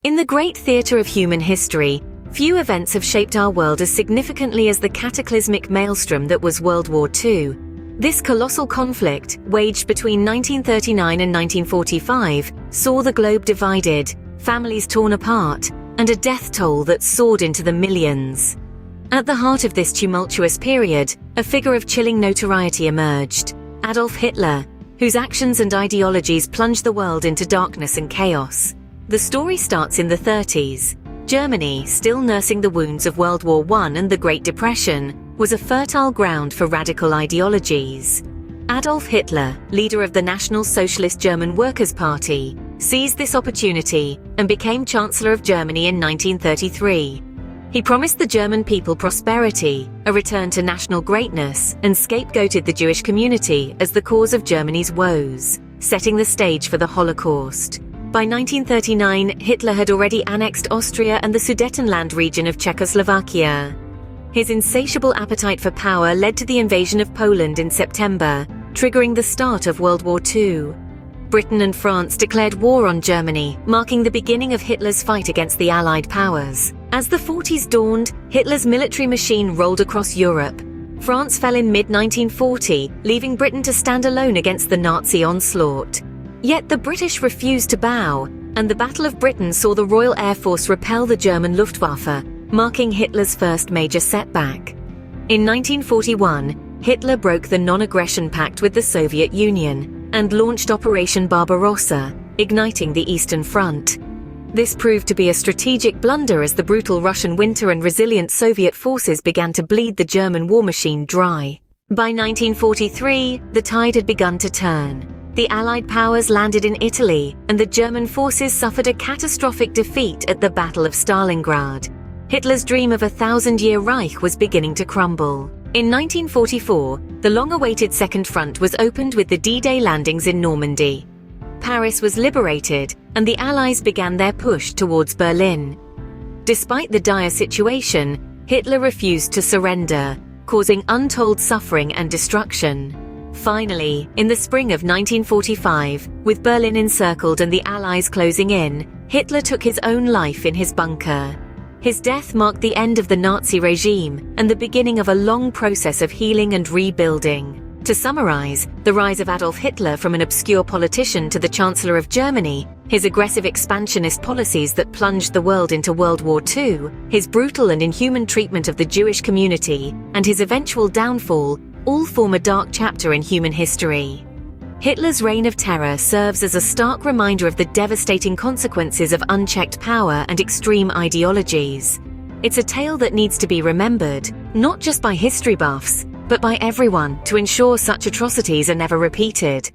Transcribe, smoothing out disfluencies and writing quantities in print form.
In the great theatre of human history, few events have shaped our world as significantly as the cataclysmic maelstrom that was World War II. This colossal conflict, waged between 1939 and 1945, saw the globe divided, families torn apart, and a death toll that soared into the millions. At the heart of this tumultuous period, a figure of chilling notoriety emerged: Adolf Hitler, whose actions and ideologies plunged the world into darkness and chaos. The story starts in the 30s. Germany, still nursing the wounds of World War I and the Great Depression, was a fertile ground for radical ideologies. Adolf Hitler, leader of the National Socialist German Workers' Party, seized this opportunity and became Chancellor of Germany in 1933. He promised the German people prosperity, a return to national greatness, and scapegoated the Jewish community as the cause of Germany's woes, setting the stage for the Holocaust. By 1939, Hitler had already annexed Austria and the Sudetenland region of Czechoslovakia. His insatiable appetite for power led to the invasion of Poland in September, triggering the start of World War II. Britain and France declared war on Germany, marking the beginning of Hitler's fight against the Allied powers. As the 40s dawned, Hitler's military machine rolled across Europe. France fell in mid-1940, leaving Britain to stand alone against the Nazi onslaught. Yet the British refused to bow, and the Battle of Britain saw the Royal Air Force repel the German Luftwaffe, marking Hitler's first major setback. In 1941, Hitler broke the non-aggression pact with the Soviet Union and launched Operation Barbarossa, igniting the Eastern Front. This proved to be a strategic blunder as the brutal Russian winter and resilient Soviet forces began to bleed the German war machine dry. By 1943, the tide had begun to turn. The Allied powers landed in Italy, and the German forces suffered a catastrophic defeat at the Battle of Stalingrad. Hitler's dream of a 1,000-year Reich was beginning to crumble. In 1944, the long-awaited Second Front was opened with the D-Day landings in Normandy. Paris was liberated, and the Allies began their push towards Berlin. Despite the dire situation, Hitler refused to surrender, causing untold suffering and destruction. Finally, in the spring of 1945, with Berlin encircled and the Allies closing in, Hitler took his own life in his bunker. His death marked the end of the Nazi regime and the beginning of a long process of healing and rebuilding. To summarize, the rise of Adolf Hitler from an obscure politician to the Chancellor of Germany, his aggressive expansionist policies that plunged the world into World War II, his brutal and inhuman treatment of the Jewish community, and his eventual downfall, all form a dark chapter in human history. Hitler's reign of terror serves as a stark reminder of the devastating consequences of unchecked power and extreme ideologies. It's a tale that needs to be remembered, not just by history buffs, but by everyone, to ensure such atrocities are never repeated.